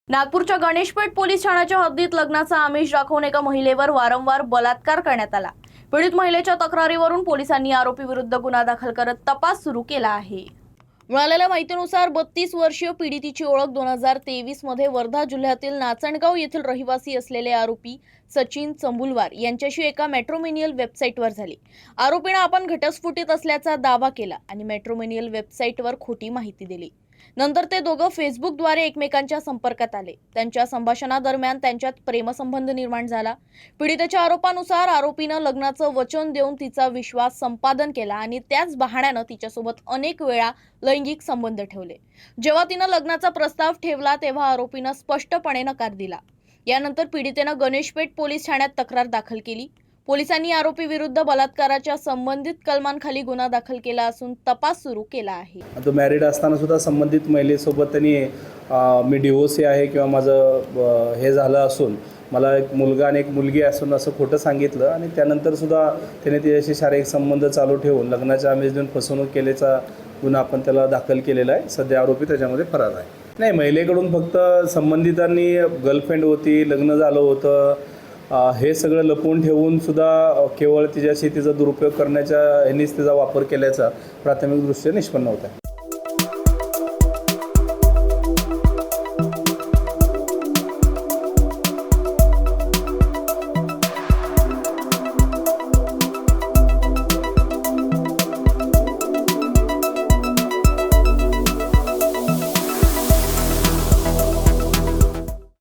नागपूरच्या गणेशपेठ पोलीस ठाण्याच्या हद्दीत लग्नाचा आमिष दाखवून एका महिलेवर वारंवार बलात्कार करण्यात आला। पीडित महिलेच्या तक्रारीवरून पोलिसांनी आरोपी विरुद्ध गुन्हा दाखल करत तपास सुरू केला आहे। मिळालेल्या माहितीनुसार 32 वर्षीय पीडितीची ओळख 2023 मध्ये वर्धा जिल्ह्यातील नाचणगाव येथील रहिवासी असलेले आरोपी सचिन चंबुलवार यांच्याशी एका मॅट्रोमोनियल वेबसाईटवर झाली। आरोपीने आपण घटस्फोटीत असल्याचा दावा केला आणि मॅट्रोमोनियल वेबसाईटवर खोटी माहिती दिली। नंतर ते दोघं फेसबुकद्वारे एकमेकांच्या संपर्कात आले। त्यांच्या संभाषणादरम्यान त्यांच्यात प्रेमसंबंध निर्माण झाला। पीडितेच्या आरोपानुसार आरोपीनं लग्नाचं वचन देऊन तिचा विश्वास संपादन केला आणि त्याच बहाण्यानं तिच्यासोबत अनेक वेळा लैंगिक संबंध ठेवले। जेव्हा तिनं लग्नाचा प्रस्ताव ठेवला तेव्हा आरोपीनं स्पष्टपणे नकार दिला। यानंतर पीडितेनं गणेशपेठ पोलीस ठाण्यात तक्रार दाखल केली। पोलिसांनी आरोपी विरुद्ध बलात्काराच्या संबंधित कलमांखाली गुन्हा दाखल केला असून तपास सुरू केला आहे। तो मॅरिड असताना सुद्धा संबंधित महिलेसोबत त्यांनी मी डिवोर्सी आहे किंवा माझं हे झालं असून मला एक मुलगा आणि एक मुलगी असून असं खोटं सांगितलं आणि त्यानंतर सुद्धा त्याने तिच्याशी शारीरिक संबंध चालू ठेवून लग्नाच्या आमिष देऊन फसवणूक केल्याचा गुन्हा आपण त्याला दाखल केलेला आहे। सध्या आरोपी त्याच्यामध्ये फरार आहे। नाही, महिलेकडून फक्त संबंधितांनी गर्लफ्रेंड होती, लग्न झालं होतं, हे सगळं लपवून ठेवून सुद्धा केवळ तिच्याशी तिचा दुरुपयोग करण्याच्या ह्यानीच तिचा वापर केल्याचा प्राथमिक दृष्ट्या निष्पन्न होत आहे।